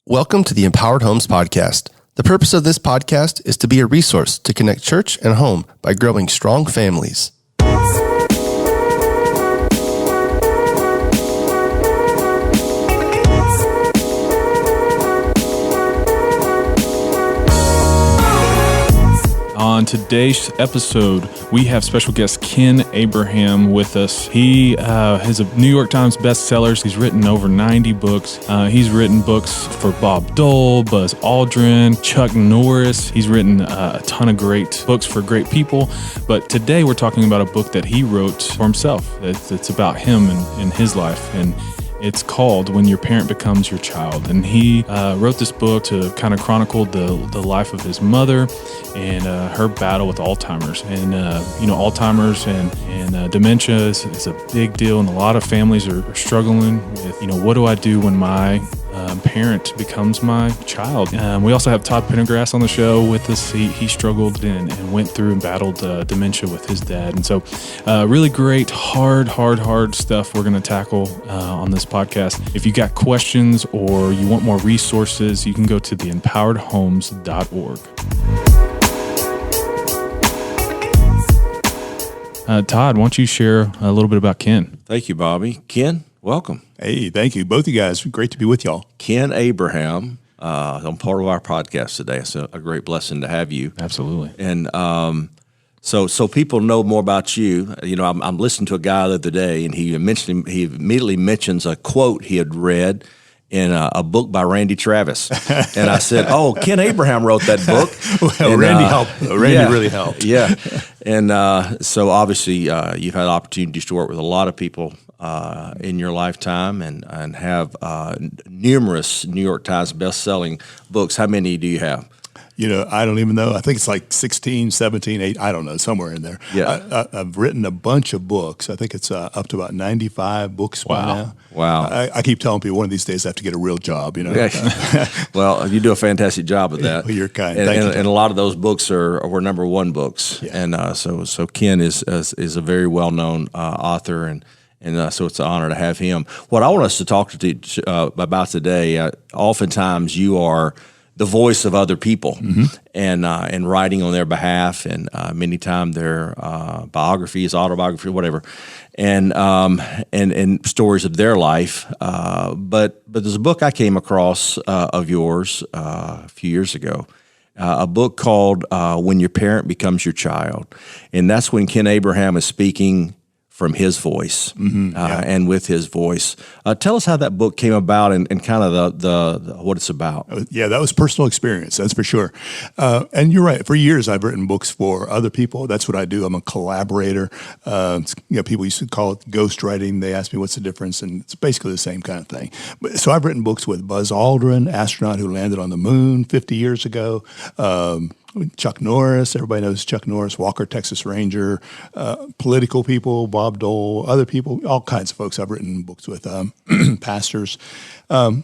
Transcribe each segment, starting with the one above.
Welcome to the Empowered Homes Podcast. The purpose of this podcast is to be a resource to connect church and home by growing strong families. On today's episode, we have special guest Ken Abraham with us. He is a New York Times bestseller. He's written over 90 books. He's written books for Bob Dole, Buzz Aldrin, Chuck Norris. He's written a ton of great books for great people. But today we're talking about a book that he wrote for himself. It's about him and his life. And it's called When Your Parent Becomes Your Child. And he wrote this book to kind of chronicle the life of his mother and her battle with Alzheimer's. And, Alzheimer's and dementia is a big deal. And a lot of families are struggling with, what do I do when my parent becomes my child? We also have Todd Pendergrass on the show with us. He struggled and went through and battled dementia with his dad. And so really great, hard stuff we're going to tackle on this podcast. If you got questions or you want more resources, you can go to theempoweredhomes.org. Todd, why don't you share a little bit about Ken? Thank you, Bobby. Ken, welcome. Hey, thank you. Both of you guys. Great to be with y'all. Ken Abraham, I'm part of our podcast today. It's a great blessing to have you. Absolutely. And so people know more about you. I'm listening to a guy the other day, and he immediately mentions a quote he had read in a book by Randy Travis. And I said, oh, Ken Abraham wrote that book. Well, and, Randy helped. Randy really helped. Yeah. And so obviously you've had opportunities to work with a lot of people in your lifetime and have numerous New York Times best-selling books. How many do you have? I don't even know. I think it's like 16, 17, 8, I don't know, somewhere in there. Yeah. I've written a bunch of books. I think it's up to about 95 books by now. Wow. I keep telling people one of these days I have to get a real job, Well, you do a fantastic job of that. Well, you're kind. And, Thank you. And a lot of those books were number one books. Yeah. And so Ken is a very well-known author, and so it's an honor to have him. What I want us to talk to about today, oftentimes you are the voice of other people, and writing on their behalf, and many times their biographies, autobiography, whatever, and stories of their life. But there's a book I came across of yours a few years ago, a book called When Your Parent Becomes Your Child, and that's when Ken Abraham is speaking from his voice, and with his voice. Tell us how that book came about and kind of the what it's about. Yeah, that was personal experience, that's for sure. And you're right. For years, I've written books for other people. That's what I do. I'm a collaborator. People used to call it ghostwriting. They ask me what's the difference, and it's basically the same kind of thing. So I've written books with Buzz Aldrin, astronaut who landed on the moon 50 years ago. Chuck Norris, everybody knows Chuck Norris, Walker, Texas Ranger, political people, Bob Dole, other people, all kinds of folks I've written books with, pastors. And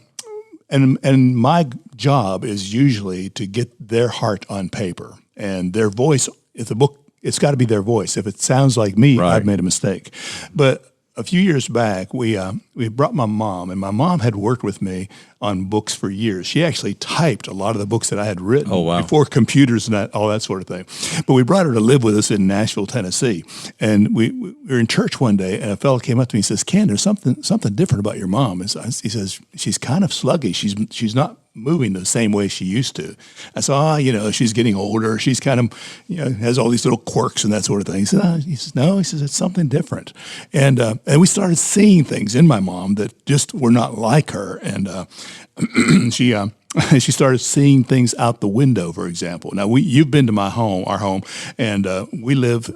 my job is usually to get their heart on paper, and their voice, if the book, it's got to be their voice. If it sounds like me, right, I've made a mistake. But a few years back, we brought my mom, and my mom had worked with me on books for years. She actually typed a lot of the books that I had written before computers and all that sort of thing. But we brought her to live with us in Nashville, Tennessee. And we were in church one day, and a fellow came up to me and says, Ken, there's something different about your mom. And he says, she's kind of sluggish. She's not moving the same way she used to. I said, she's getting older. She's kind of, has all these little quirks and that sort of thing. He says, no, it's something different. And we started seeing things in my mom that just were not like her. And she started seeing things out the window, for example. Now, you've been to our home, and we live.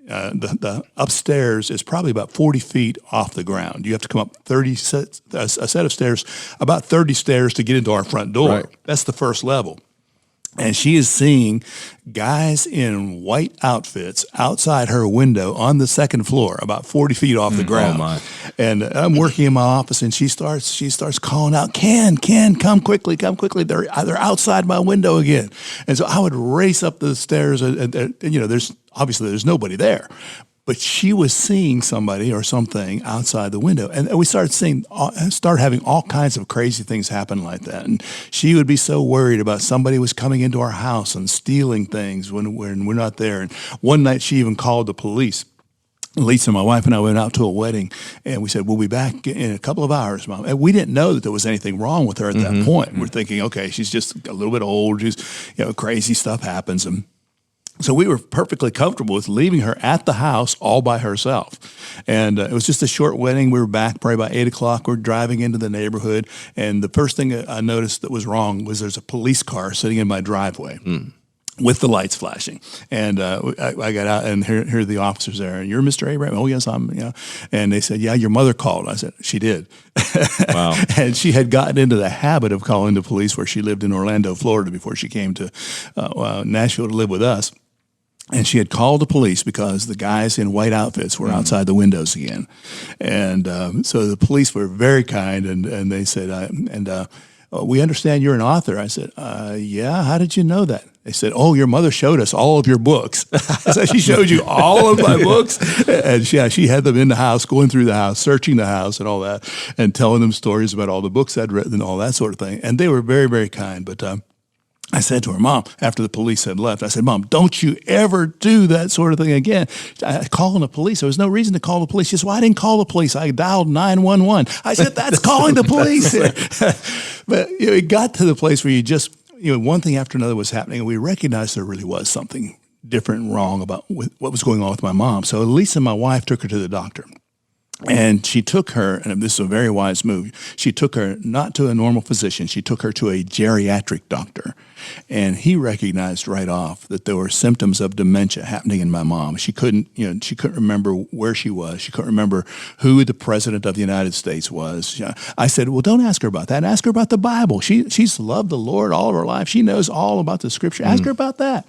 The upstairs is probably about 40 feet off the ground. You have to come up a set of stairs, about 30 stairs to get into our front door. Right. That's the first level. And she is seeing guys in white outfits outside her window on the second floor, about 40 feet off the ground. Oh my. And I'm working in my office, and she starts calling out, Ken, come quickly. They're outside my window again. And so I would race up the stairs, and there's nobody there. But she was seeing somebody or something outside the window. And we started having all kinds of crazy things happen like that. And she would be so worried about somebody was coming into our house and stealing things when we're not there. And one night she even called the police. Lisa, my wife, and I went out to a wedding, and we said, we'll be back in a couple of hours, Mom. And we didn't know that there was anything wrong with her at that point. We're thinking, okay, she's just a little bit old. She's, crazy stuff happens. And so we were perfectly comfortable with leaving her at the house all by herself. And it was just a short wedding. We were back probably about 8 o'clock. We're driving into the neighborhood. And the first thing I noticed that was wrong was there's a police car sitting in my driveway. With the lights flashing. And I got out, and here are the officers there. And you're Mr. Abraham? Oh, yes, I'm, And they said, yeah, your mother called. I said, she did. Wow. And she had gotten into the habit of calling the police where she lived in Orlando, Florida, before she came to Nashville to live with us. And she had called the police because the guys in white outfits were outside the windows again. And so the police were very kind, and they said, we understand you're an author. I said, yeah, how did you know that? They said, oh, your mother showed us all of your books. I said, she showed you all of my books? And she had them in the house, going through the house, searching the house and all that, and telling them stories about all the books I'd written and all that sort of thing. And they were very, very kind. But I said to her, Mom, after the police had left, I said, Mom, don't you ever do that sort of thing again. Calling the police. There was no reason to call the police. She said, well, I didn't call the police. I dialed 911. I said, that's calling the police. But it got to the place where you just, one thing after another was happening, and we recognized there really was something different and wrong about what was going on with my mom. So Lisa, my wife, took her to the doctor. And she took her, and this is a very wise move, she took her not to a normal physician, she took her to a geriatric doctor. And he recognized right off that there were symptoms of dementia happening in my mom. She couldn't remember where she was. She couldn't remember who the president of the United States was. I said, well, don't ask her about that. Ask her about the Bible. She's loved the Lord all of her life. She knows all about the Scripture. Ask her about that.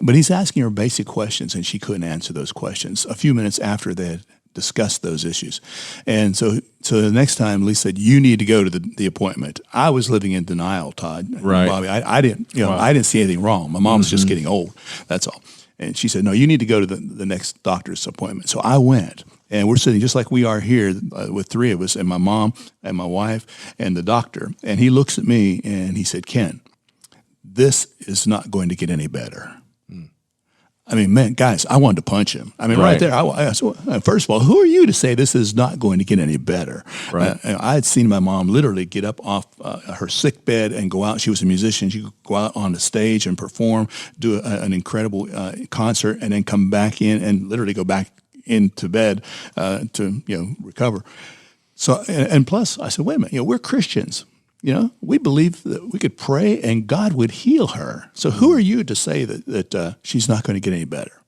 But he's asking her basic questions, and she couldn't answer those questions. A few minutes after they had discuss those issues. And so the next time Lisa said, you need to go to the appointment. I was living in denial, Todd. Right. Bobby, I didn't, I didn't see anything wrong. My mom's just getting old. That's all. And she said, no, you need to go to the next doctor's appointment. So I went, and we're sitting just like we are here with three of us, and my mom and my wife and the doctor. And he looks at me and he said, Ken, this is not going to get any better. I mean, man, guys, I wanted to punch him. I mean, right there. First of all, who are you to say this is not going to get any better? Right. I had seen my mom literally get up off her sick bed and go out. She was a musician. She could go out on the stage and perform, do an incredible concert, and then come back in and literally go back into bed to recover. So, and plus, I said, wait a minute, we're Christians. We believe that we could pray and God would heal her. So who are you to say that she's not going to get any better?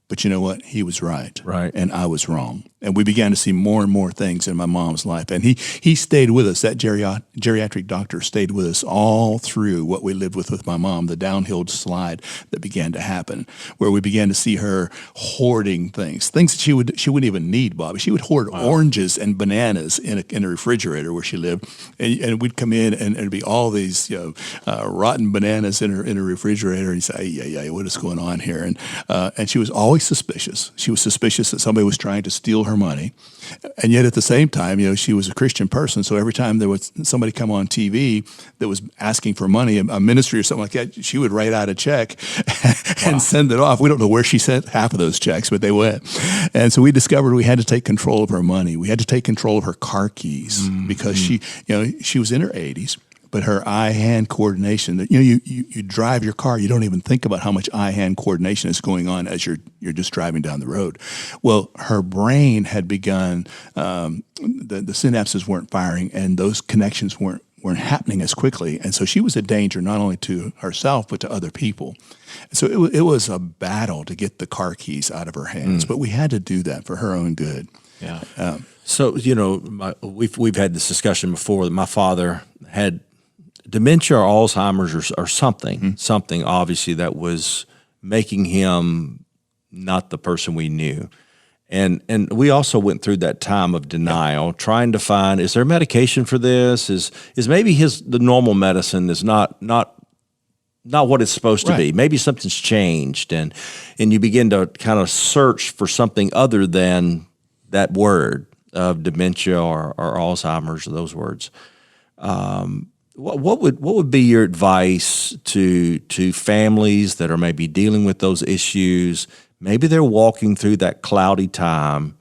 But you know what? He was right. Right. And I was wrong. And we began to see more and more things in my mom's life. And he stayed with us. That geriatric doctor stayed with us all through what we lived with my mom, the downhill slide that began to happen, where we began to see her hoarding things that she wouldn't even need, Bobby. She would hoard oranges and bananas in a refrigerator where she lived. And we'd come in, and there'd be all these rotten bananas in her refrigerator. And you'd say, yeah, what is going on here? And she was always suspicious. She was suspicious that somebody was trying to steal her money. And yet at the same time, she was a Christian person. So every time there was somebody come on TV that was asking for money, a ministry or something like that, she would write out a check and send it off. We don't know where she sent half of those checks, but they went. And so we discovered we had to take control of her money. We had to take control of her car keys because she was in her 80s. But her eye-hand coordination, you drive your car, you don't even think about how much eye-hand coordination is going on as you're just driving down the road. Well, her brain had begun, the synapses weren't firing, and those connections weren't happening as quickly. And so she was a danger not only to herself, but to other people. So it was a battle to get the car keys out of her hands, but we had to do that for her own good. Yeah. So, we've had this discussion before that my father had dementia or Alzheimer's or something obviously that was making him not the person we knew. And we also went through that time of denial, trying to find, is there medication for this? Is maybe the normal medicine is not not what it's supposed to be. Maybe something's changed, and you begin to kind of search for something other than that word of dementia or Alzheimer's, or those words. What would be your advice to families that are maybe dealing with those issues? Maybe they're walking through that cloudy time.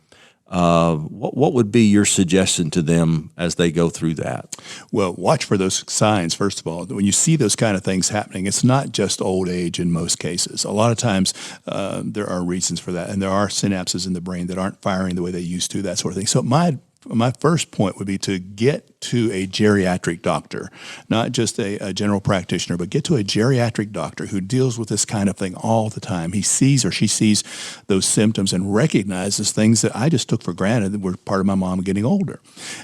What would be your suggestion to them as they go through that? Well, watch for those signs, first of all. When you see those kind of things happening, it's not just old age in most cases. A lot of times there are reasons for that, and there are synapses in the brain that aren't firing the way they used to, that sort of thing. So my first point would be to get to a geriatric doctor, not just a general practitioner, but get to a geriatric doctor who deals with this kind of thing all the time. He sees or she sees those symptoms and recognizes things that I just took for granted that were part of my mom getting older.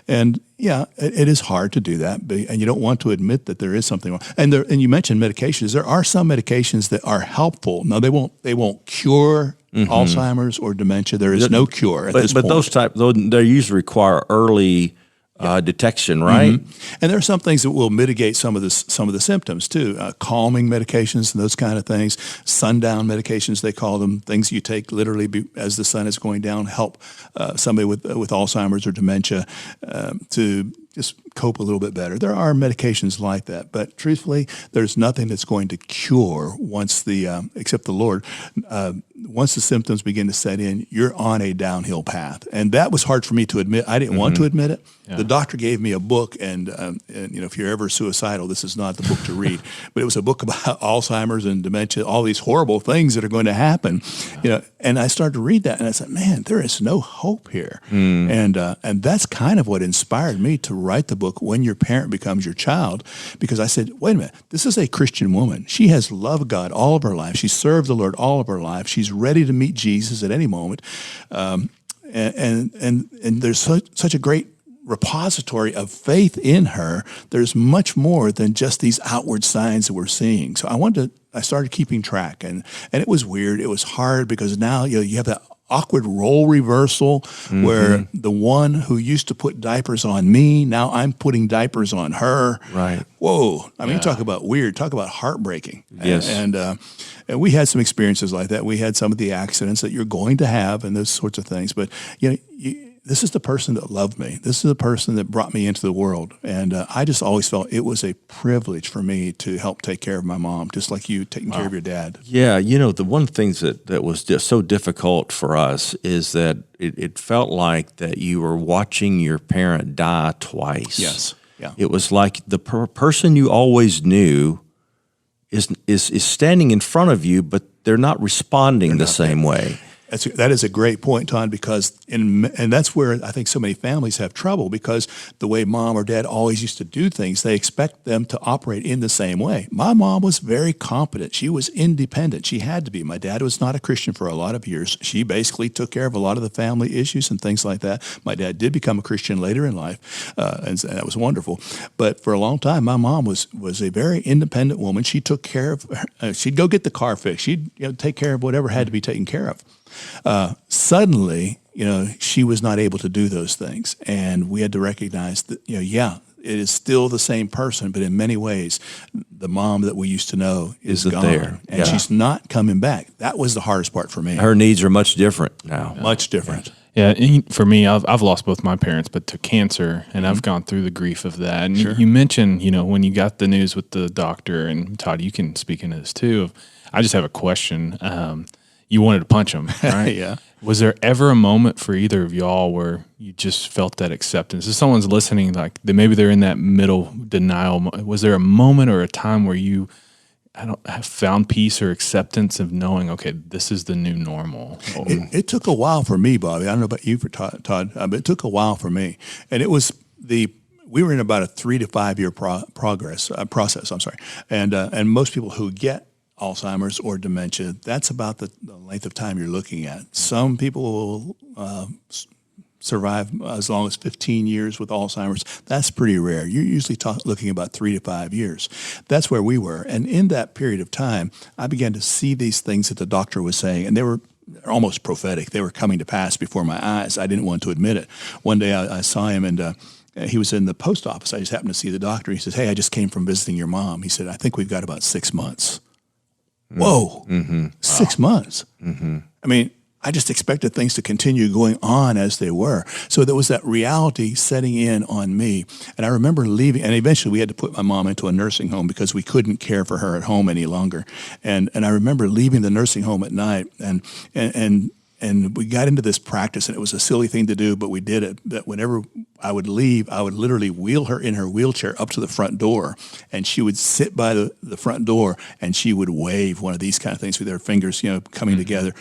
And yeah, it is hard to do that, and you don't want to admit that there is something wrong. And you mentioned medications. There are some medications that are helpful. Now, they won't cure Alzheimer's or dementia. There is no cure at this point. But they usually require early detection, right? And there are some things that will mitigate some of the symptoms too. Calming medications and those kind of things. Sundown medications, they call them, things you take literally as the sun is going down, help somebody with Alzheimer's or dementia to just cope a little bit better. There are medications like that, but truthfully, there's nothing that's going to cure except the Lord. Once the symptoms begin to set in, you're on a downhill path. And that was hard for me to admit. I didn't want to admit it. Yeah. The doctor gave me a book, and if you're ever suicidal, this is not the book to read. But it was a book about Alzheimer's and dementia, all these horrible things that are going to happen. And I started to read that, and I said, man, there is no hope here. And that's kind of what inspired me to write the book, When Your Parent Becomes Your Child, because I said, wait a minute, this is a Christian woman. She has loved God all of her life. She's served the Lord all of her life. She's ready to meet Jesus at any moment. And there's such a great repository of faith in her. There's much more than just these outward signs that we're seeing. So I started keeping track, and it was weird. It was hard because now you have that awkward role reversal where the one who used to put diapers on me, now I'm putting diapers on her. Right. Whoa. I mean, talk about weird, talk about heartbreaking. Yes. And we had some experiences like that. We had some of the accidents that you're going to have and those sorts of things. But, this is the person that loved me. This is the person that brought me into the world. And I just always felt it was a privilege for me to help take care of my mom, just like you taking care of your dad. Yeah, the one thing that was just so difficult for us is that it felt like that you were watching your parent die twice. Yes. Yeah. It was like the person you always knew is standing in front of you, but they're not responding the same way. That is a great point, Todd, because and that's where I think so many families have trouble, because the way mom or dad always used to do things, they expect them to operate in the same way. My mom was very competent. She was independent. She had to be. My dad was not a Christian for a lot of years. She basically took care of a lot of the family issues and things like that. My dad did become a Christian later in life, and that was wonderful. But for a long time, my mom was a very independent woman. She took care of she'd go get the car fixed. She'd take care of whatever had to be taken care of. Suddenly, she was not able to do those things. And we had to recognize that, it is still the same person, but in many ways, the mom that we used to know is gone. There. And she's not coming back. That was the hardest part for me. Her needs are much different now. Much different. Yeah, for me, I've lost both my parents, but to cancer, and I've gone through the grief of that. And you mentioned, when you got the news with the doctor, and Todd, you can speak into this too. I just have a question. You wanted to punch him, right? Yeah. Was there ever a moment for either of y'all where you just felt that acceptance? If someone's listening, like maybe they're in that middle denial, was there a moment or a time where you have found peace or acceptance of knowing, okay, this is the new normal? It took a while for me, Bobby. I don't know about you, Todd, but it took a while for me. And it was we were in about a 3 to 5 year process. And most people who get Alzheimer's or dementia, that's about the length of time you're looking at. Some people will survive as long as 15 years with Alzheimer's. That's pretty rare. You're usually looking about 3 to 5 years. That's where we were. And in that period of time, I began to see these things that the doctor was saying, and they were almost prophetic. They were coming to pass before my eyes. I didn't want to admit it. One day I saw him, and he was in the post office. I just happened to see the doctor. He says, "Hey, I just came from visiting your mom." He said, "I think we've got about 6 months." Whoa, 6 months. I mean, I just expected things to continue going on as they were. So there was that reality setting in on me. And I remember leaving, and eventually we had to put my mom into a nursing home because we couldn't care for her at home any longer. And I remember leaving the nursing home at night, and we got into this practice, and it was a silly thing to do, but we did it. That whenever I would leave, I would literally wheel her in her wheelchair up to the front door, and she would sit by the front door, and she would wave one of these kind of things with her fingers, coming together.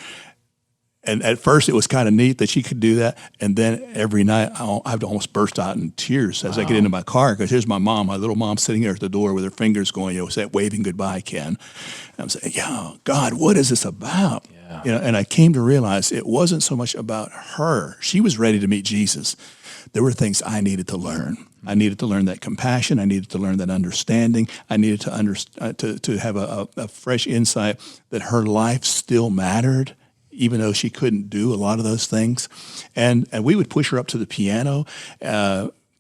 And at first, it was kind of neat that she could do that. And then every night, I would almost burst out in tears as I get into my car, because here's my mom, my little mom, sitting there at the door with her fingers going, waving goodbye, Ken. And I'm saying, God, what is this about? Yeah. And I came to realize it wasn't so much about her. She was ready to meet Jesus. There were things I needed to learn. I needed to learn that compassion. I needed to learn that understanding. I needed to have a fresh insight that her life still mattered, even though she couldn't do a lot of those things. And we would push her up to the piano.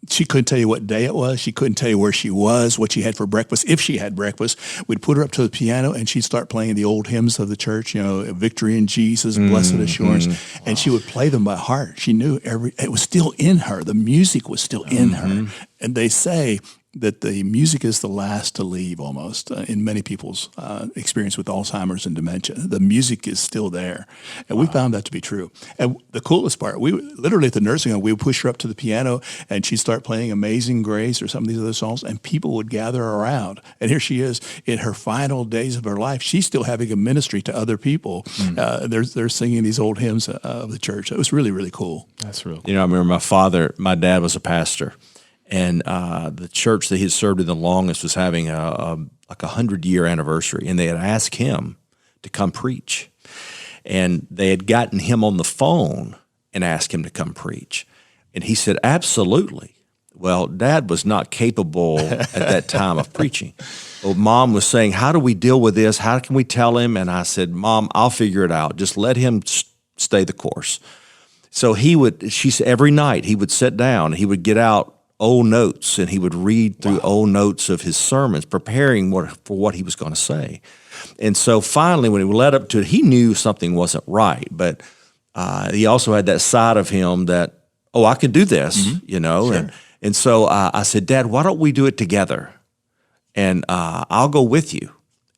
She couldn't tell you what day it was. She couldn't tell you where she was, what she had for breakfast. If she had breakfast, we'd put her up to the piano, and she'd start playing the old hymns of the church, Victory in Jesus, Blessed Assurance. And she would play them by heart. She knew it was still in her. The music was still in her. And they say that the music is the last to leave almost in many people's experience with Alzheimer's and dementia. The music is still there. And we found that to be true. And the coolest part, we literally at the nursing home, we would push her up to the piano, and she'd start playing Amazing Grace or some of these other songs, and people would gather around. And here she is in her final days of her life. She's still having a ministry to other people. They're singing these old hymns of the church. It was really, really cool. That's real cool. I remember my dad was a pastor. And the church that he had served in the longest was having a 100-year anniversary, and they had asked him to come preach. And they had gotten him on the phone and asked him to come preach. And he said, absolutely. Well, Dad was not capable at that time of preaching. Well, Mom was saying, how do we deal with this? How can we tell him? And I said, Mom, I'll figure it out. Just let him stay the course. So she said every night he would sit down, he would get out old notes, and he would read through old notes of his sermons, preparing for what he was going to say. And so finally, when he led up to it, he knew something wasn't right, but he also had that side of him that, I can do this, Sure. And so I said, Dad, why don't we do it together? And I'll go with you.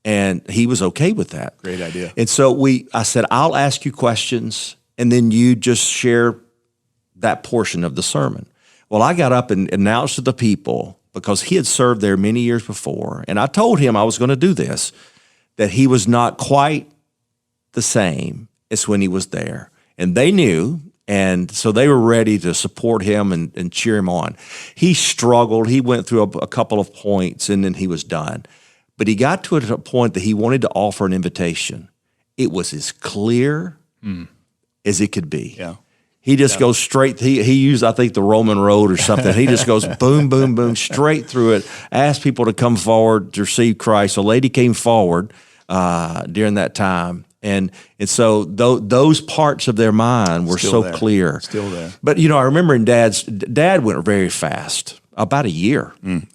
And he was okay with that. Great idea. And so I said, I'll ask you questions, and then you just share that portion of the sermon. Well, I got up and announced to the people, because he had served there many years before, and I told him I was going to do this, that he was not quite the same as when he was there. And they knew, and so they were ready to support him and cheer him on. He struggled. He went through a couple of points, and then he was done. But he got to a point that he wanted to offer an invitation. It was as clear as it could be. Yeah. He just goes straight. He used, I think, the Roman road or something. He just goes boom, boom, boom, straight through it. Asked people to come forward to receive Christ. A lady came forward during that time, and so those parts of their mind were still so clear, still there. But I remember Dad went very fast, about a year, and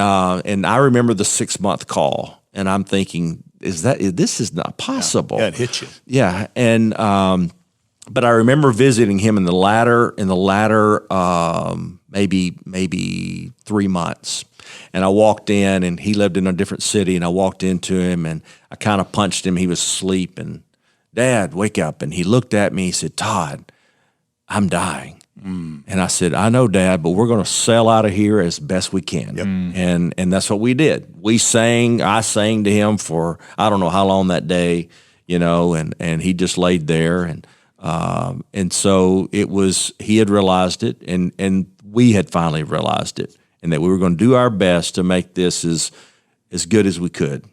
I remember the 6-month call, and I'm thinking, this is not possible? Yeah, it hit you. Yeah, and. But I remember visiting him in the latter maybe 3 months. And I walked in, and he lived in a different city, and I walked into him, and I kind of punched him. He was asleep, and Dad, wake up. And he looked at me. He said, Todd, I'm dying. And I said, I know, Dad, but we're going to sail out of here as best we can. Yep. And that's what we did. I sang to him for I don't know how long that day, and he just laid there, and so it was, he had realized it, and we had finally realized it, and that we were going to do our best to make this as good as we could,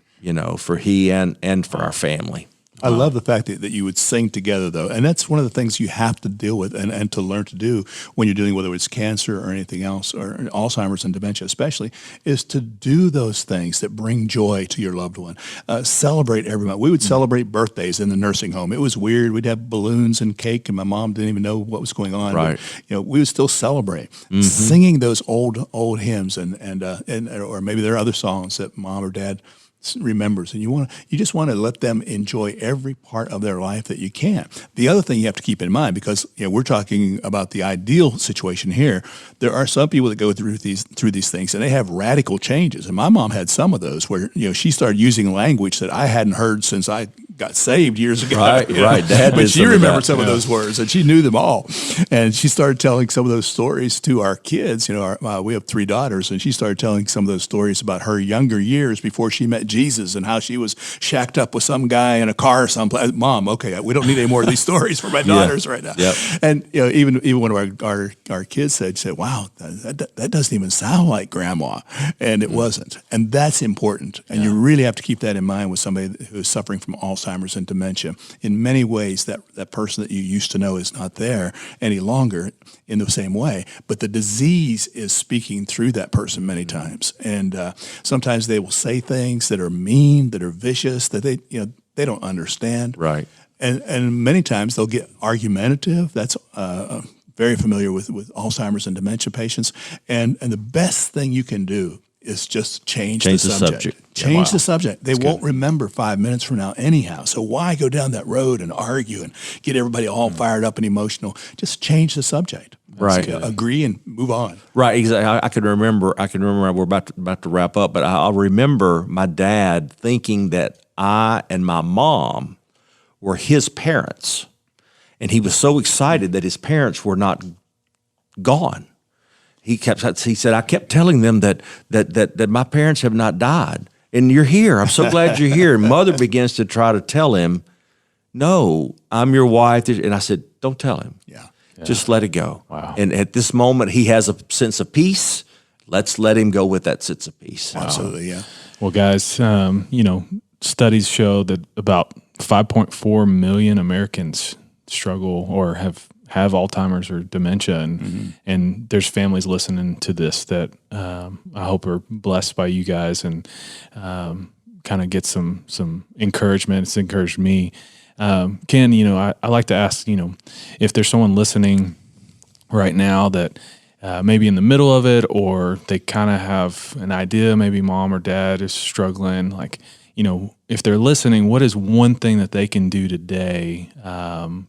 for he and for our family. I love the fact that you would sing together, though. And that's one of the things you have to deal with and to learn to do when you're dealing, whether it's cancer or anything else, or Alzheimer's and dementia especially, is to do those things that bring joy to your loved one. Celebrate everyone. We would celebrate birthdays in the nursing home. It was weird. We'd have balloons and cake, and my mom didn't even know what was going on. Right. But, we would still celebrate. Singing those old hymns and or maybe there are other songs that mom or dad remembers, and you just want to let them enjoy every part of their life that you can. The other thing you have to keep in mind, because we're talking about the ideal situation here, there are some people that go through these things and they have radical changes. And my mom had some of those where she started using language that I hadn't heard since I got saved years ago. Right. Dad but she remembered some of Yeah. those words, and she knew them all. And she started telling some of those stories to our kids. We have 3 daughters, and she started telling some of those stories about her younger years before she met Jesus and how she was shacked up with some guy in a car someplace. Mom, okay, we don't need any more of these stories for my daughters right now. Yep. And even one of our kids said, "Wow, that doesn't even sound like Grandma," and it wasn't. And that's important. And you really have to keep that in mind with somebody who's suffering from Alzheimer's and dementia. In many ways, that person that you used to know is not there any longer in the same way, but the disease is speaking through that person many times. And sometimes they will say things that are mean, that are vicious, that they don't understand. Right. And many times they'll get argumentative. That's very familiar with Alzheimer's and dementia patients. And the best thing you can do is just change the subject. Change the subject. They won't remember 5 minutes from now anyhow. So why go down that road and argue and get everybody all fired up and emotional? Just change the subject. Right. Agree and move on. Right, exactly. I can remember. We're about to wrap up, but I'll remember my dad thinking that I and my mom were his parents, and he was so excited that his parents were not gone. He said, "I kept telling them that my parents have not died, and you're here. I'm so glad you're here." And Mother begins to try to tell him, "No, I'm your wife." And I said, "Don't tell him. Yeah. Just let it go." Wow. And at this moment, he has a sense of peace. Let's let him go with that sense of peace. Absolutely, yeah. Well, guys, studies show that about 5.4 million Americans struggle or have Alzheimer's or dementia, and there's families listening to this that I hope are blessed by you guys and kind of get some encouragement. It's encouraged me. Ken, I like to ask, if there's someone listening right now that maybe in the middle of it, or they kind of have an idea, maybe mom or dad is struggling, if they're listening, what is one thing that they can do today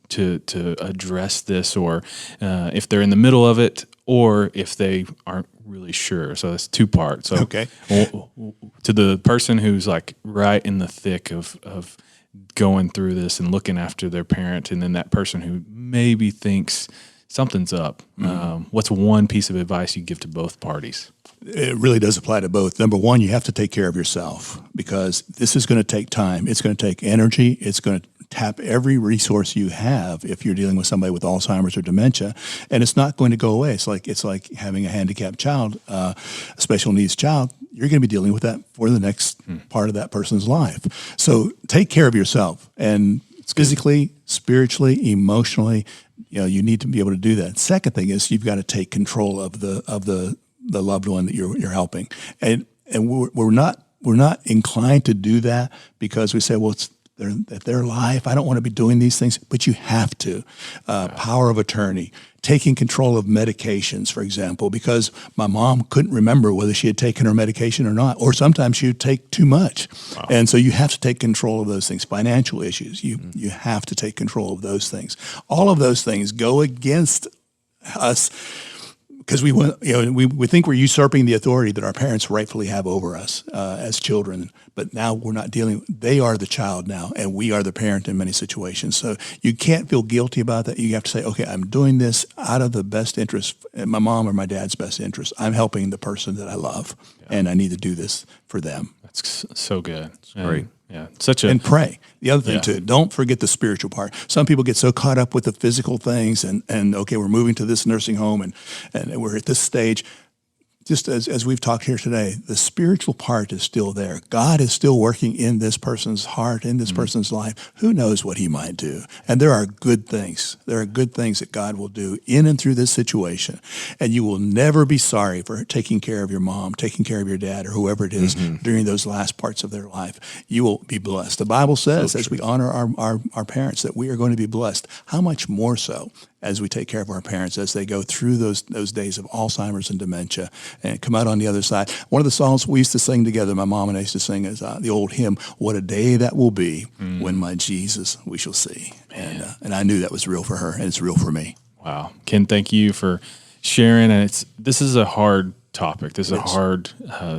to address this, or if they're in the middle of it, or if they aren't really sure? So that's 2 parts. So, okay. To the person who's like right in the thick of going through this and looking after their parent, and then that person who maybe thinks something's up, what's one piece of advice you give to both parties? It really does apply to both. Number one, you have to take care of yourself, because this is going to take time. It's going to take energy. It's going to tap every resource you have if you're dealing with somebody with Alzheimer's or dementia, and it's not going to go away. It's like having a handicapped child, a special needs child. You're going to be dealing with that for the next part of that person's life. So take care of yourself, and physically, spiritually, emotionally. You need to be able to do that. Second thing is you've got to take control of the loved one that you're helping, and we're not inclined to do that because we say, well, it's their life. I don't want to be doing these things, but you have to. Power of attorney, taking control of medications, for example, because my mom couldn't remember whether she had taken her medication or not, or sometimes she would take too much. Wow. And so you have to take control of those things. Financial issues, you have to take control of those things. All of those things go against us, because we think we're usurping the authority that our parents rightfully have over us as children, but now we're not dealing. They are the child now, and we are the parent in many situations. So you can't feel guilty about that. You have to say, okay, I'm doing this out of the best interest, my mom or my dad's best interest. I'm helping the person that I love, and I need to do this for them. That's so good. Great. Yeah, and pray. The other thing too, don't forget the spiritual part. Some people get so caught up with the physical things, and okay, we're moving to this nursing home, and we're at this stage. just as we've talked here today, the spiritual part is still there. God is still working in this person's heart, in this person's life. Who knows what he might do? And there are good things. There are good things that God will do in and through this situation. And you will never be sorry for taking care of your mom, taking care of your dad, or whoever it is during those last parts of their life. You will be blessed. The Bible says, as we honor our parents, that we are going to be blessed. How much more so as we take care of our parents as they go through those days of Alzheimer's and dementia and come out on the other side. One of the songs we used to sing together, my mom and I used to sing, is the old hymn, "What a Day That Will Be When My Jesus We Shall See." And I knew that was real for her, and it's real for me. Wow. Ken, thank you for sharing. And this is a hard topic. This is a hard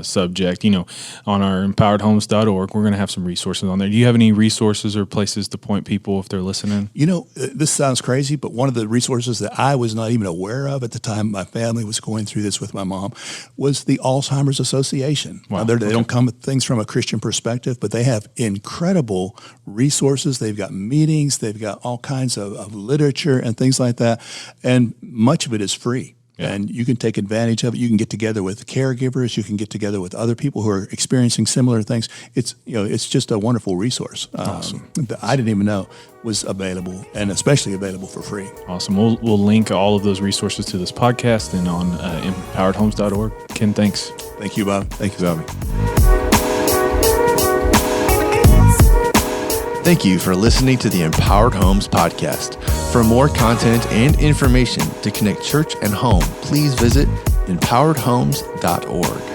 subject. You know, on our empoweredhomes.org, we're going to have some resources on there. Do you have any resources or places to point people if they're listening? You know, this sounds crazy, but one of the resources that I was not even aware of at the time my family was going through this with my mom was the Alzheimer's Association. Wow. Now, they don't come at things from a Christian perspective, but they have incredible resources. They've got meetings. They've got all kinds of literature and things like that. And much of it is free. Yeah. And you can take advantage of it. You can get together with caregivers. You can get together with other people who are experiencing similar things. It's just a wonderful resource that I didn't even know was available, and especially available for free. Awesome. We'll link all of those resources to this podcast and on empoweredhomes.org. Ken, thanks. Thank you, Bob. Thank you, Bobby. Thank you for listening to the Empowered Homes podcast. For more content and information to connect church and home, please visit empoweredhomes.org.